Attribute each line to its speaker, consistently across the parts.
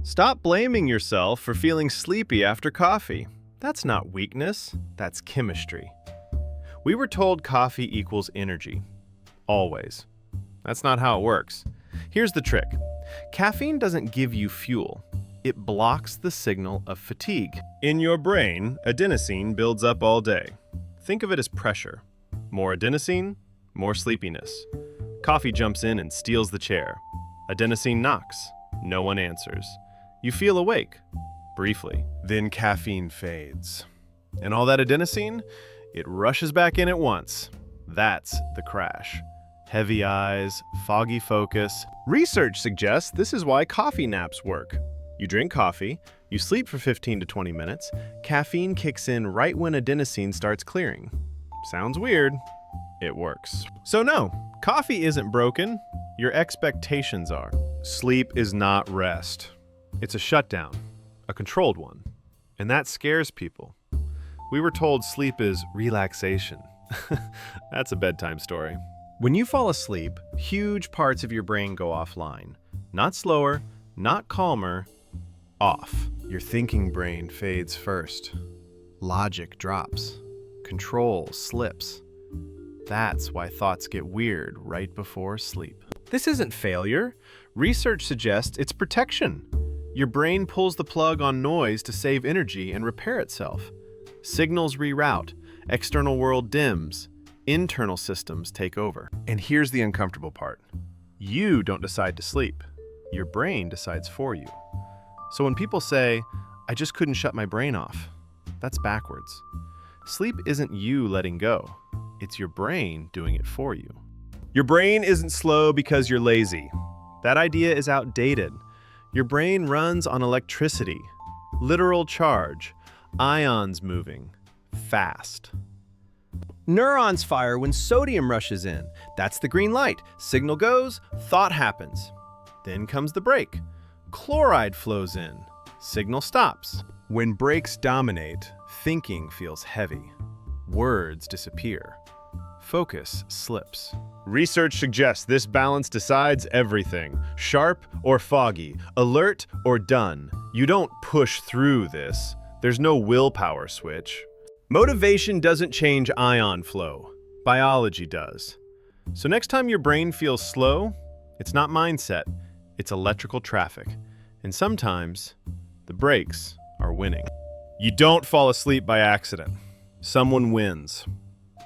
Speaker 1: Stop blaming yourself for feeling sleepy after coffee. That's not weakness, that's chemistry. We were told coffee equals energy. Always. That's not how it works. Here's the trick. Caffeine doesn't give you fuel. It blocks the signal of fatigue. In your brain, adenosine builds up all day. Think of it as pressure. More adenosine, more sleepiness. Coffee jumps in and steals the chair. Adenosine knocks. No one answers. You feel awake, briefly. Then caffeine fades. And all that adenosine, it rushes back in at once. That's the crash. Heavy eyes, foggy focus. Research suggests this is why coffee naps work. You drink coffee, you sleep for 15 to 20 minutes, caffeine kicks in right when adenosine starts clearing. Sounds weird. It works. So no, coffee isn't broken. Your expectations are. Sleep is not rest. It's a shutdown, a controlled one. And that scares people. We were told sleep is relaxation. That's a bedtime story. When you fall asleep, huge parts of your brain go offline. Not slower, not calmer, off. Your thinking brain fades first. Logic drops. Control slips. That's why thoughts get weird right before sleep. This isn't failure. Research suggests it's protection. Your brain pulls the plug on noise to save energy and repair itself. Signals reroute. External world dims. Internal systems take over. And here's the uncomfortable part. You don't decide to sleep. Your brain decides for you. So when people say, I just couldn't shut my brain off, that's backwards. Sleep isn't you letting go. It's your brain doing it for you. Your brain isn't slow because you're lazy. That idea is outdated. Your brain runs on electricity, literal charge, ions moving, fast. Neurons fire when sodium rushes in. That's the green light. Signal goes, thought happens. Then comes the break. Chloride flows in. Signal stops. When breaks dominate, thinking feels heavy. Words disappear. Focus slips. Research suggests this balance decides everything. Sharp or foggy, alert or done. You don't push through this. There's no willpower switch. Motivation doesn't change ion flow. Biology does. So next time your brain feels slow, it's not mindset, it's electrical traffic. And sometimes, the brakes are winning. You don't fall asleep by accident. Someone wins.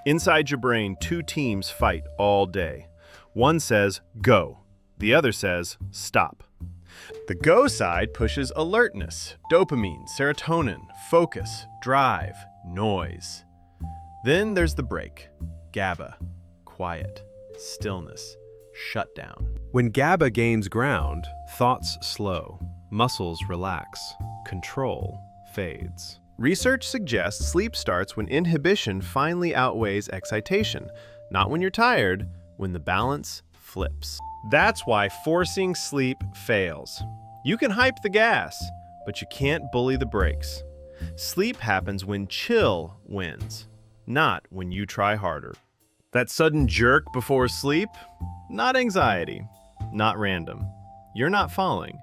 Speaker 1: Inside your brain, two teams fight all day. One says, go. The other says, stop. The go side pushes alertness, dopamine, serotonin, focus, drive, noise. Then there's the break, GABA, quiet, stillness, shutdown. When GABA gains ground, thoughts slow, muscles relax, control fades. Research suggests sleep starts when inhibition finally outweighs excitation, not when you're tired, when the balance flips. That's why forcing sleep fails. You can hype the gas, but you can't bully the brakes. Sleep happens when chill wins, not when you try harder. That sudden jerk before sleep? Not anxiety, not random. You're not falling.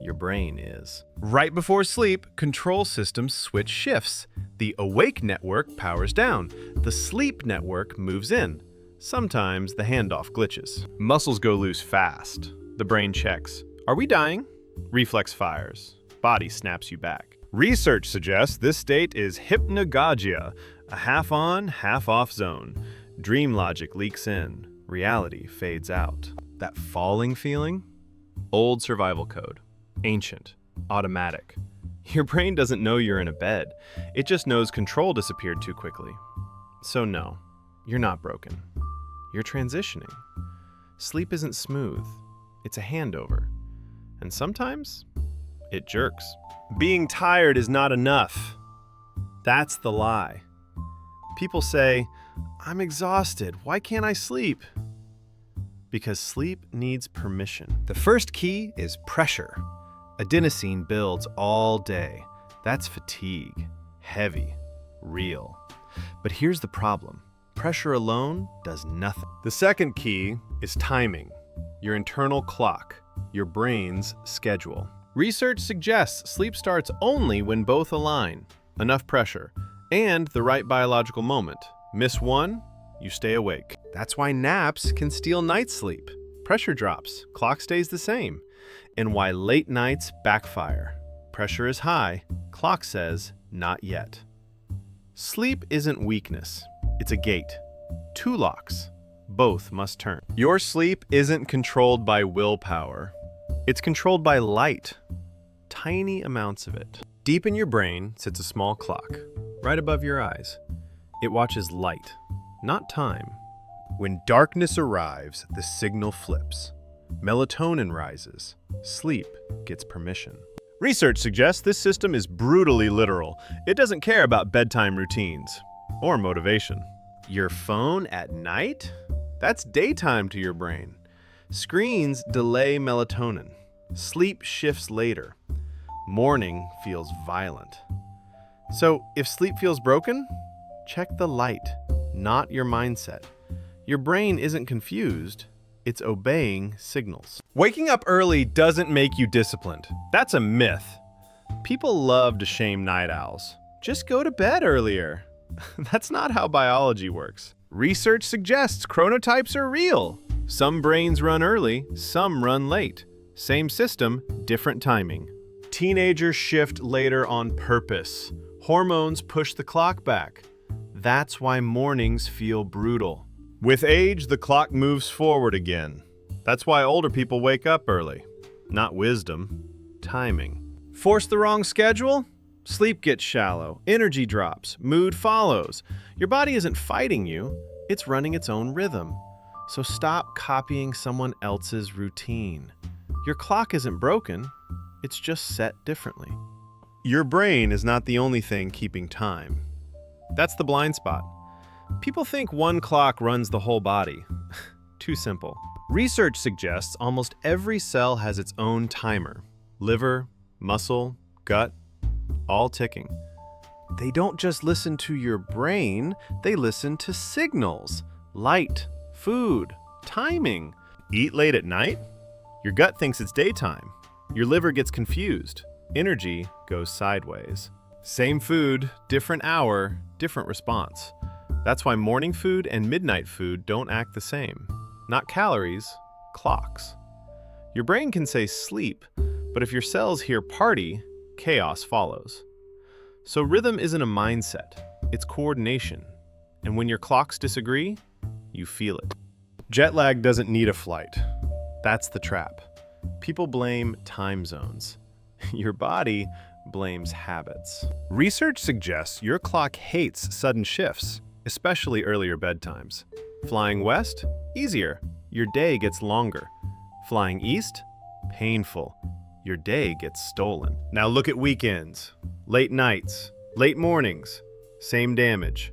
Speaker 1: Your brain is. Right before sleep, control systems switch shifts. The awake network powers down. The sleep network moves in. Sometimes the handoff glitches. Muscles go loose fast. The brain checks. Are we dying? Reflex fires. Body snaps you back. Research suggests this state is hypnagogia, a half-on, half-off zone. Dream logic leaks in. Reality fades out. That falling feeling? Old survival code. Ancient. Automatic. Your brain doesn't know you're in a bed. It just knows control disappeared too quickly. So no, you're not broken. You're transitioning. Sleep isn't smooth. It's a handover. And sometimes, it jerks. Being tired is not enough. That's the lie. People say, I'm exhausted. Why can't I sleep? Because sleep needs permission. The first key is pressure. Adenosine builds all day. That's fatigue. Heavy. Real. But here's the problem. Pressure alone does nothing. The second key is timing. Your internal clock. Your brain's schedule. Research suggests sleep starts only when both align, enough pressure, and the right biological moment. Miss one, you stay awake. That's why naps can steal night sleep. Pressure drops, clock stays the same. And why late nights backfire. Pressure is high, clock says, not yet. Sleep isn't weakness, it's a gate. Two locks, both must turn. Your sleep isn't controlled by willpower. It's controlled by light, tiny amounts of it. Deep in your brain sits a small clock, right above your eyes. It watches light, not time. When darkness arrives, the signal flips. Melatonin rises. Sleep gets permission. Research suggests this system is brutally literal. It doesn't care about bedtime routines or motivation. Your phone at night? That's daytime to your brain. Screens delay melatonin. Sleep shifts later. Morning feels violent. So if sleep feels broken, check the light, not your mindset. Your brain isn't confused, it's obeying signals. Waking up early doesn't make you disciplined. That's a myth. People love to shame night owls. Just go to bed earlier. That's not how biology works. Research suggests chronotypes are real. Some brains run early, some run late. Same system, different timing. Teenagers shift later on purpose. Hormones push the clock back. That's why mornings feel brutal. With age, the clock moves forward again. That's why older people wake up early. Not wisdom, timing. Force the wrong schedule? Sleep gets shallow, energy drops, mood follows. Your body isn't fighting you, it's running its own rhythm. So stop copying someone else's routine. Your clock isn't broken, it's just set differently. Your brain is not the only thing keeping time. That's the blind spot. People think one clock runs the whole body. Too simple. Research suggests almost every cell has its own timer. Liver, muscle, gut, all ticking. They don't just listen to your brain, they listen to signals. Light, food, timing. Eat late at night? Your gut thinks it's daytime. Your liver gets confused. Energy goes sideways. Same food, different hour, different response. That's why morning food and midnight food don't act the same. Not calories, clocks. Your brain can say sleep, but if your cells hear party, chaos follows. So rhythm isn't a mindset, it's coordination. And when your clocks disagree, you feel it. Jet lag doesn't need a flight. That's the trap. People blame time zones. Your body blames habits. Research suggests your clock hates sudden shifts, especially earlier bedtimes. Flying west? Easier. Your day gets longer. Flying east? Painful. Your day gets stolen. Now look at weekends. Late nights. Late mornings. Same damage.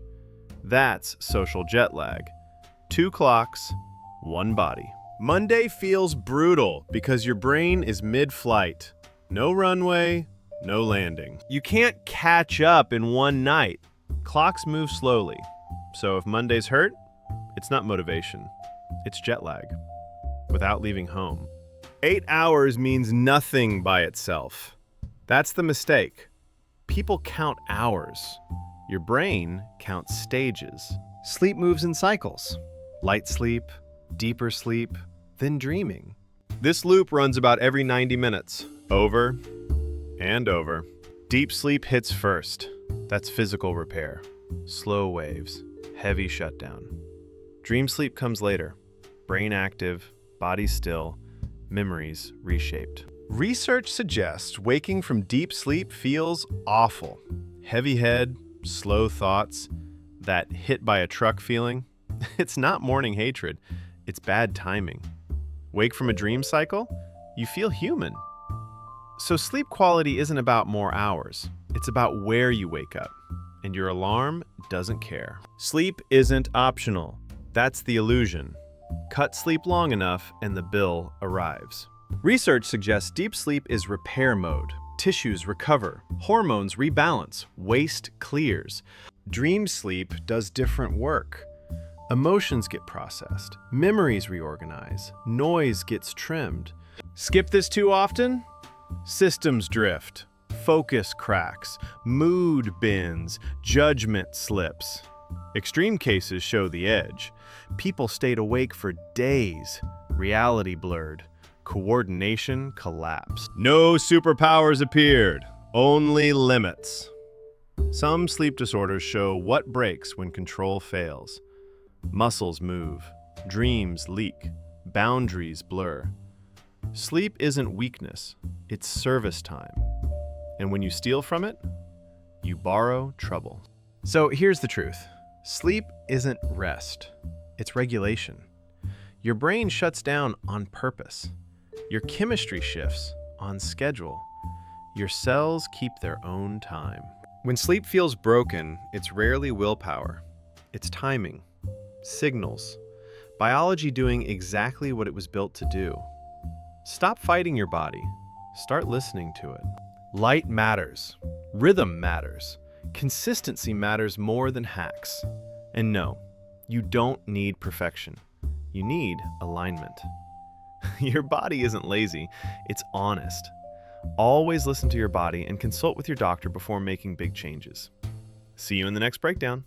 Speaker 1: That's social jet lag. 2 clocks, 1 body. Monday feels brutal because your brain is mid-flight. No runway, no landing. You can't catch up in one night. Clocks move slowly. So if Mondays hurt, it's not motivation. It's jet lag. Without leaving home. 8 hours means nothing by itself. That's the mistake. People count hours. Your brain counts stages. Sleep moves in cycles. Light sleep, deeper sleep, then dreaming. This loop runs about every 90 minutes. Over and over. Deep sleep hits first. That's physical repair. Slow waves, heavy shutdown. Dream sleep comes later. Brain active, body still, memories reshaped. Research suggests waking from deep sleep feels awful. Heavy head, slow thoughts, that hit by a truck feeling. It's not morning hatred, it's bad timing. Wake from a dream cycle, you feel human. So sleep quality isn't about more hours, it's about where you wake up. And your alarm doesn't care. Sleep isn't optional. That's the illusion. Cut sleep long enough and the bill arrives. Research suggests deep sleep is repair mode. Tissues recover, hormones rebalance, waste clears. Dream sleep does different work. Emotions get processed, memories reorganize, noise gets trimmed. Skip this too often? Systems drift, focus cracks, mood bends, judgment slips. Extreme cases show the edge. People stayed awake for days, reality blurred, coordination collapsed. No superpowers appeared, only limits. Some sleep disorders show what breaks when control fails. Muscles move, dreams leak, boundaries blur. Sleep isn't weakness, it's service time. And when you steal from it, you borrow trouble. So here's the truth. Sleep isn't rest, it's regulation. Your brain shuts down on purpose. Your chemistry shifts on schedule. Your cells keep their own time. When sleep feels broken, it's rarely willpower. It's timing, signals, biology doing exactly what it was built to do. Stop fighting your body. Start listening to it. Light matters. Rhythm matters. Consistency matters more than hacks. And no, you don't need perfection. You need alignment. Your body isn't lazy, it's honest. Always listen to your body and consult with your doctor before making big changes. See you in the next breakdown.